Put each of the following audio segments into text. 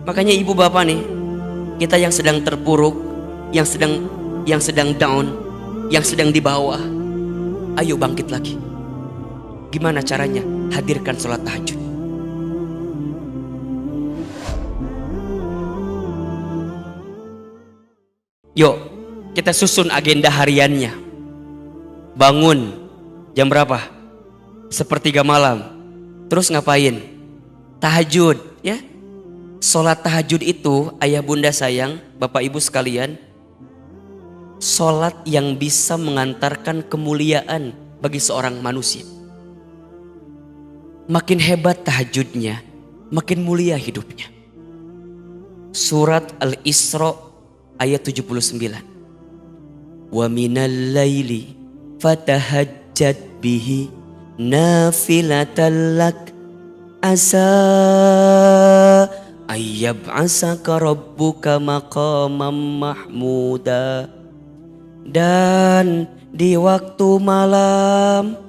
Makanya ibu bapak nih, kita yang sedang terpuruk, yang sedang down, yang sedang di bawah, ayo bangkit lagi. Gimana caranya? Hadirkan sholat tahajud. Yuk, kita susun agenda hariannya. Bangun jam berapa? Sepertiga malam. Terus ngapain? Tahajud, ya. Sholat tahajud itu, ayah bunda sayang, bapak ibu sekalian, sholat yang bisa mengantarkan kemuliaan bagi seorang manusia. Makin hebat tahajudnya, makin mulia hidupnya. Surat Al-Isra ayat 79. Wa minal laili fatahajjad bihi nafilatan lak asa ayyab'asaka rabbuka maqamam mahmuda. Dan di waktu malam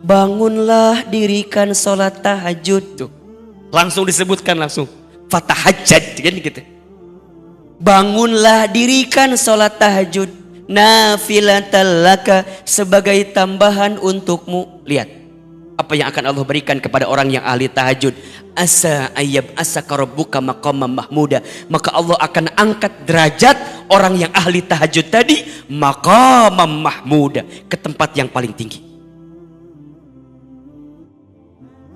bangunlah, dirikan sholat tahajud. Tuh, langsung disebutkan langsung fatahajjad kan gitu. Bangunlah, dirikan sholat tahajud nafilatan laka, sebagai tambahan untukmu. Lihat apa yang akan Allah berikan kepada orang yang ahli tahajud. Asa ayyab asaka rabbuka maqamam mahmuda, maka Allah akan angkat derajat orang yang ahli tahajud tadi maqamam mahmuda, ke tempat yang paling tinggi.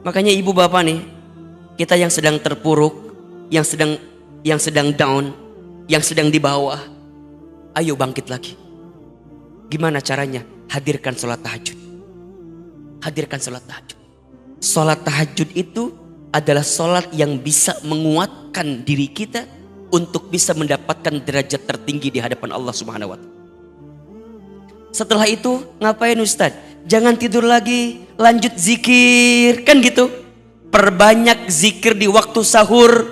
Makanya ibu bapak nih, kita yang sedang terpuruk, yang sedang down, yang sedang di bawah, ayo bangkit lagi. Gimana caranya? Hadirkan sholat tahajud. Hadirkan sholat tahajud. Sholat tahajud itu adalah sholat yang bisa menguatkan diri kita untuk bisa mendapatkan derajat tertinggi di hadapan Allah Subhanahu wa Ta'ala. Setelah itu ngapain Ustadz? Jangan tidur lagi, lanjut zikir, kan gitu. Perbanyak zikir di waktu sahur,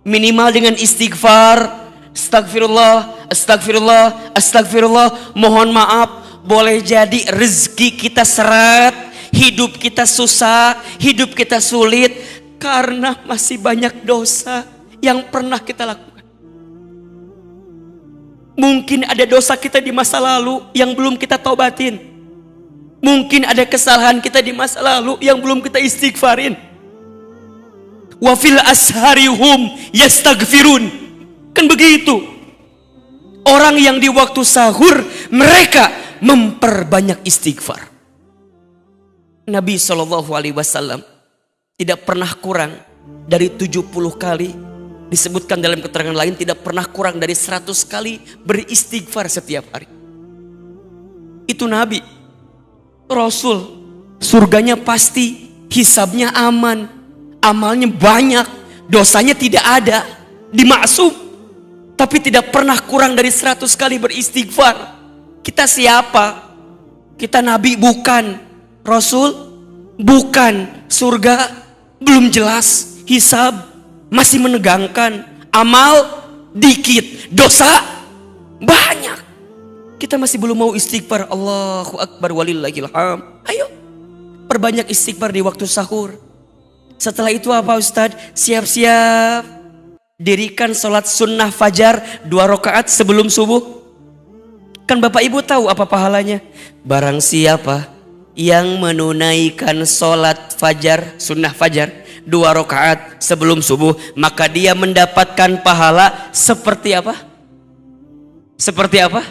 minimal dengan istighfar. Astagfirullah, astagfirullah, astagfirullah. Mohon maaf, boleh jadi rezeki kita seret, hidup kita susah, hidup kita sulit, karena masih banyak dosa yang pernah kita lakukan. Mungkin ada dosa kita di masa lalu yang belum kita taubatin. Mungkin ada kesalahan kita di masa lalu yang belum kita istighfarin. Wa fil asharihum yastaghfirun. Kan begitu. Orang yang di waktu sahur mereka memperbanyak istighfar. Nabi SAW tidak pernah kurang dari 70 kali. Disebutkan dalam keterangan lain tidak pernah kurang dari 100 kali beristighfar setiap hari. Itu Nabi, Rasul. Surganya pasti, hisabnya aman, amalnya banyak, dosanya tidak ada, dimaksum. Tapi tidak pernah kurang dari 100 kali beristighfar. Kita siapa? Kita Nabi bukan, Rasul bukan, surga belum jelas, hisab masih menegangkan, amal dikit, dosa banyak. Kita masih belum mau istighfar. Allahu Akbar walillahil hamd. Ayo perbanyak istighfar di waktu sahur. Setelah itu apa Ustadz? Siap-siap, dirikan sholat sunnah fajar 2 rakaat sebelum subuh. Kan Bapak Ibu tahu apa pahalanya? Barang siapa yang menunaikan sholat fajar, sunnah fajar 2 rakaat sebelum subuh, maka dia mendapatkan pahala seperti apa? Seperti apa?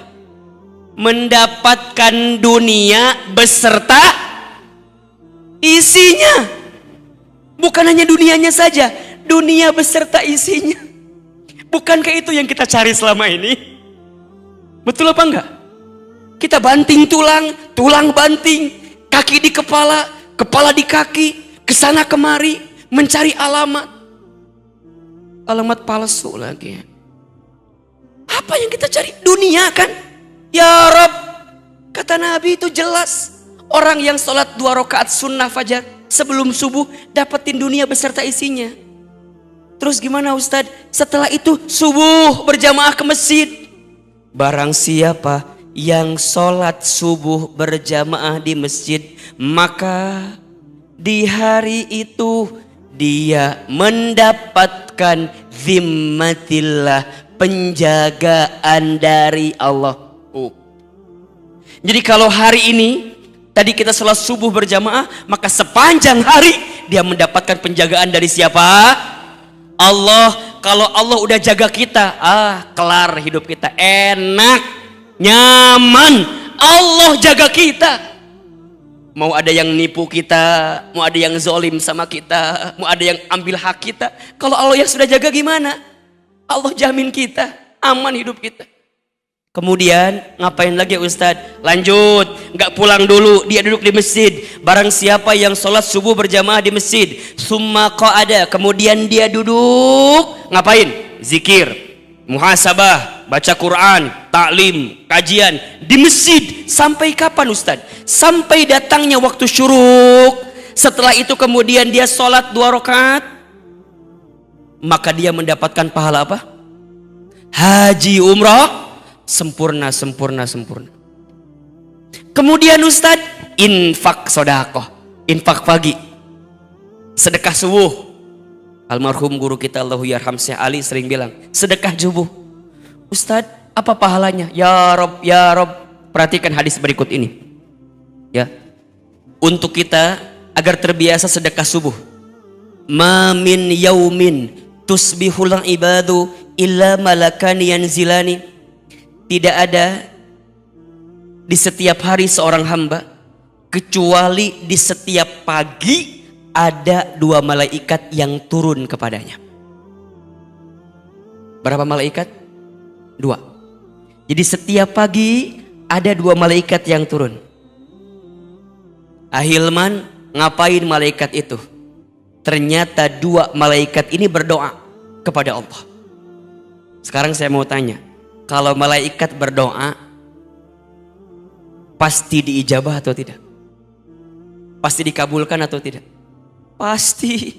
Mendapatkan dunia beserta isinya. Bukan hanya dunianya saja, dunia beserta isinya. Bukankah itu yang kita cari selama ini? Betul apa enggak? Kita banting tulang, tulang banting, kaki di kepala, kepala di kaki, kesana kemari, mencari alamat palsu lagi. Apa yang kita cari? Dunia kan? Ya Rob, kata Nabi itu jelas. Orang yang sholat 2 rakaat sunnah fajar sebelum subuh dapetin dunia beserta isinya. Terus gimana Ustadz? Setelah itu subuh berjamaah ke masjid. Barang siapa yang sholat subuh berjamaah di masjid, maka di hari itu dia mendapatkan zimmatillah, penjagaan dari Allah. Jadi kalau hari ini tadi kita sholat subuh berjamaah, maka sepanjang hari dia mendapatkan penjagaan dari siapa? Allah. Kalau Allah udah jaga kita, kelar hidup kita, enak, nyaman. Allah jaga kita. Mau ada yang nipu kita, mau ada yang zolim sama kita, mau ada yang ambil hak kita. Kalau Allah yang sudah jaga gimana? Allah jamin kita, aman hidup kita. Kemudian ngapain lagi Ustadz? Lanjut, nggak pulang dulu, dia duduk di masjid. Barang siapa yang sholat subuh berjamaah di masjid, summa qa'ada, kemudian dia duduk, ngapain? Zikir, muhasabah, baca Quran, taklim, kajian di masjid. Sampai kapan Ustadz? Sampai datangnya waktu syuruk. Setelah itu kemudian dia sholat 2 rakaat, maka dia mendapatkan pahala apa? Haji umrah sempurna. Kemudian Ustadz, infak sodakoh, infak pagi, sedekah subuh. Almarhum guru kita Allahu yarham Syekh Ali sering bilang, sedekah subuh. Ustadz, apa pahalanya? Ya Rob, perhatikan hadis berikut ini. Ya, untuk kita agar terbiasa sedekah subuh. Ma min yaumin tusbihul ibadu illa malakani yanzilani. Tidak ada di setiap hari seorang hamba kecuali di setiap pagi ada 2 malaikat yang turun kepadanya. Berapa malaikat? 2. Jadi setiap pagi ada 2 malaikat yang turun. Ahilman, ngapain malaikat itu? Ternyata 2 malaikat ini berdoa kepada Allah. Sekarang saya mau tanya, kalau malaikat berdoa pasti diijabah atau tidak? Pasti dikabulkan atau tidak? Pasti.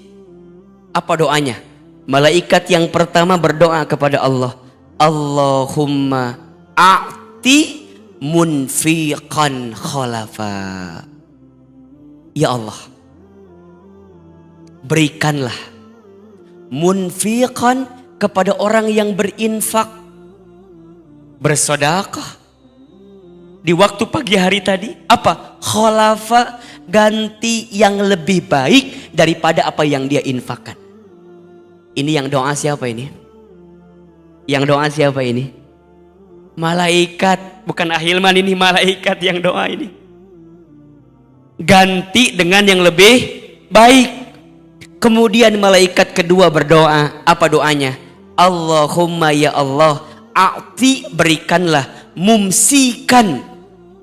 Apa doanya? Malaikat yang pertama berdoa kepada Allah, Allahumma a'ti munfiqan khalafa. Ya Allah, berikanlah munfiqan kepada orang yang berinfak, bersedekah di waktu pagi hari tadi. Apa? Khalafa, ganti yang lebih baik daripada apa yang dia infakkan. Ini yang doa siapa ini? Yang doa siapa ini? Malaikat, bukan Ahilman, ini malaikat yang doa ini. Ganti dengan yang lebih baik. Kemudian malaikat kedua berdoa, apa doanya? Allahumma ya Allah, a'ti, berikanlah, mumsikan,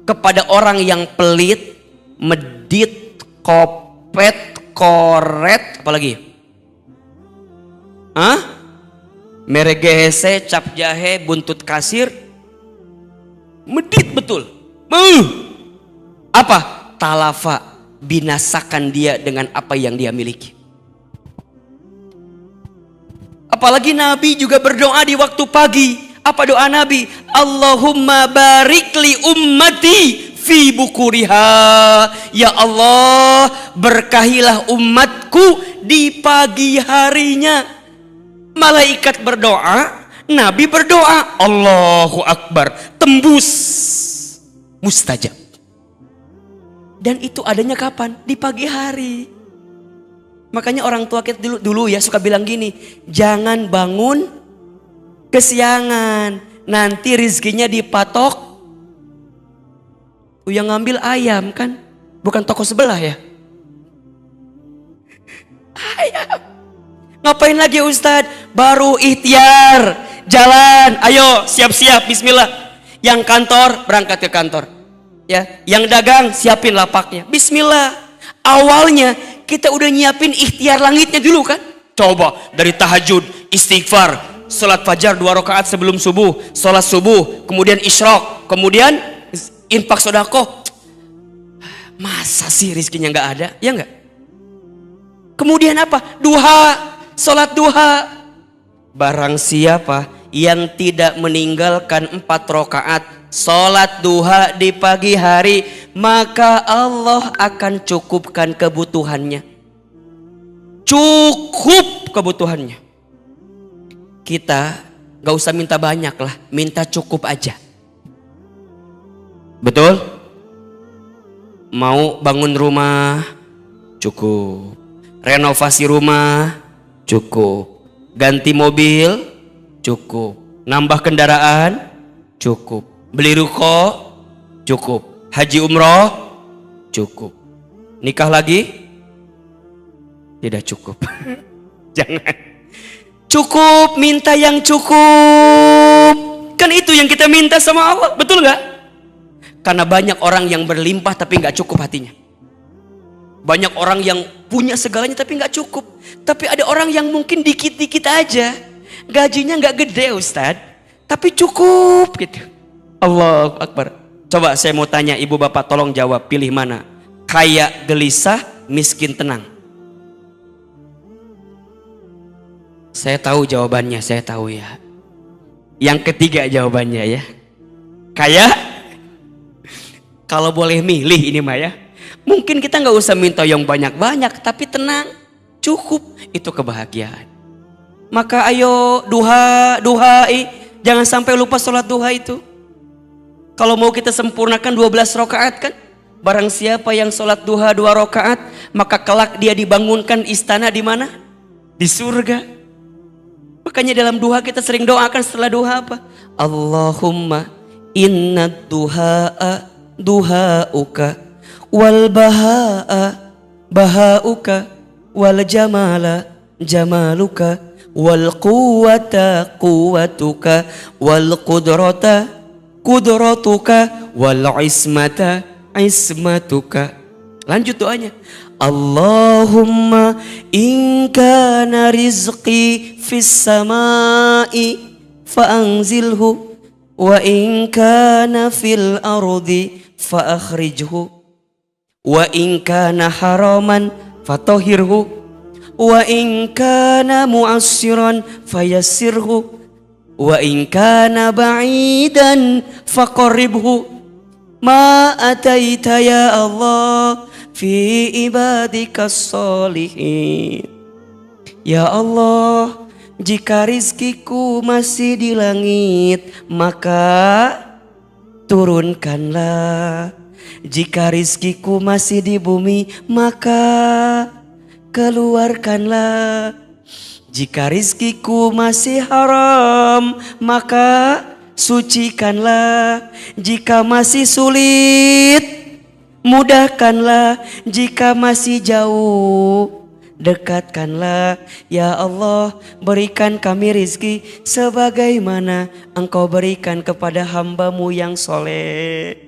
kepada orang yang pelit, medit, kopet, koret, apalagi? Meregehese, cap jahe, buntut kasir, medit betul. Apa? Talafa, binasakan dia dengan apa yang dia miliki. Apalagi Nabi juga berdoa di waktu pagi. Apa doa Nabi? Allahumma barik li ummati fi bukuriha. Ya Allah, berkahilah umatku di pagi harinya. Malaikat berdoa, Nabi berdoa, Allahu Akbar, tembus, mustajab. Dan itu adanya kapan? Di pagi hari. Makanya orang tua kita dulu ya suka bilang gini, jangan bangun kesiangan, nanti rizkinya dipatok. Yang ngambil ayam kan, bukan toko sebelah ya. Ayam. Ngapain lagi Ustadz? Baru ikhtiar, jalan, ayo siap-siap, bismillah. Yang kantor berangkat ke kantor, ya. Yang dagang siapin lapaknya, bismillah. Awalnya kita udah nyiapin ikhtiar langitnya dulu kan. Coba dari tahajud, istighfar, salat fajar 2 rakaat sebelum subuh, salat subuh, kemudian isyraq, kemudian infak sedekah. Masa sih rizkinya nggak ada? Ya nggak? Kemudian apa? Duha, salat duha. Barang siapa yang tidak meninggalkan 4 rakaat salat duha di pagi hari, maka Allah akan cukupkan kebutuhannya. Cukup kebutuhannya. kita gak usah minta banyak lah, minta cukup aja. Betul? Mau bangun rumah, cukup. Renovasi rumah, cukup. Ganti mobil, cukup. Nambah kendaraan, cukup. Beli ruko, cukup. Haji umroh, cukup. Nikah lagi, tidak cukup. Jangan. Cukup, minta yang cukup. Kan itu yang kita minta sama Allah, betul gak? Karena banyak orang yang berlimpah tapi gak cukup hatinya. Banyak orang yang punya segalanya tapi gak cukup. Tapi ada orang yang mungkin dikit-dikit aja, gajinya gak gede Ustadz, tapi cukup gitu. Allahu Akbar. Coba saya mau tanya ibu bapak, tolong jawab, pilih mana? Kaya gelisah, miskin tenang. Saya tahu jawabannya, saya tahu ya. Yang ketiga jawabannya ya. Kaya, kalau boleh milih ini mah ya. Mungkin kita nggak usah minta yang banyak-banyak, tapi tenang, cukup, itu kebahagiaan. Maka ayo duha, jangan sampai lupa sholat duha itu. Kalau mau kita sempurnakan 12 rakaat kan. Barang siapa yang sholat duha 2 rakaat, maka kelak dia dibangunkan istana di mana? Di surga. Makanya dalam duha kita sering doakan setelah duha apa? Allahumma inna duha'a duha'uka wal baha'a baha'uka wal jamala jamaluka wal quwwata quwwatuka wal qudrata qudratuka wal ismata ismatuka. Lanjut doanya. Allahumma in kana rizqi fis samai fa'anzilhu wa in kana fil ardi fa'akhrijhu wa in kana haraman fatahhirhu wa in kana mu'assiran fayassirhu wa in kana ba'idan faqarribhu ma ataita ya Allah fi ibadikas solihin. Ya Allah, jika rizkiku masih di langit, maka turunkanlah. Jika rizkiku masih di bumi, maka keluarkanlah. Jika rizkiku masih haram, maka sucikanlah. Jika masih sulit, mudahkanlah. Jika masih jauh, dekatkanlah. Ya Allah, berikan kami rizki sebagaimana Engkau berikan kepada hamba-Mu yang soleh.